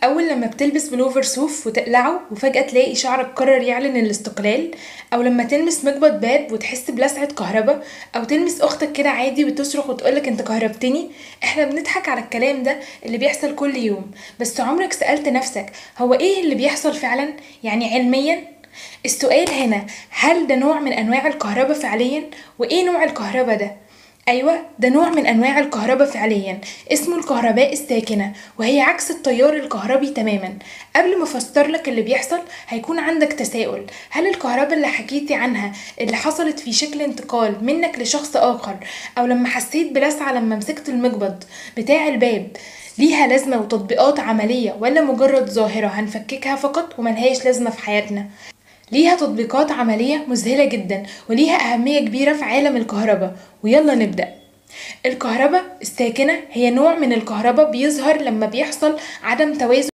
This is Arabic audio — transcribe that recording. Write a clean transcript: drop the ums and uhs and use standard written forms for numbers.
أول لما بتلبس بلوفر صوف وتقلعه وفجأة تلاقي شعرك قرر يعلن الاستقلال، أو لما تلمس مقبض باب وتحس بلسعة كهربا، أو تلمس أختك كده عادي وتصرخ وتقولك انت كهربتني. احنا بنضحك على الكلام ده اللي بيحصل كل يوم، بس عمرك سألت نفسك هو ايه اللي بيحصل فعلا؟ يعني علميا. السؤال هنا، هل ده نوع من أنواع الكهرباء فعليا؟ وإيه نوع الكهرباء ده؟ أيوة، ده نوع من أنواع الكهرباء فعليا، اسمه الكهرباء الساكنة، وهي عكس التيار الكهربي تماما. قبل ما أفسرلك اللي بيحصل هيكون عندك تساؤل: هل الكهرباء اللي حكيتي عنها اللي حصلت في شكل انتقال منك لشخص آخر، أو لما حسيت بلسعة لما مسكت المقبض بتاع الباب، ليها لازمة وتطبيقات عملية، ولا مجرد ظاهرة هنفككها فقط وملهاش لازمة في حياتنا؟ ليها تطبيقات عملية مذهلة جدا، وليها أهمية كبيرة في عالم الكهرباء. ويلا نبدأ. الكهرباء الساكنة هي نوع من الكهرباء بيظهر لما بيحصل عدم توازن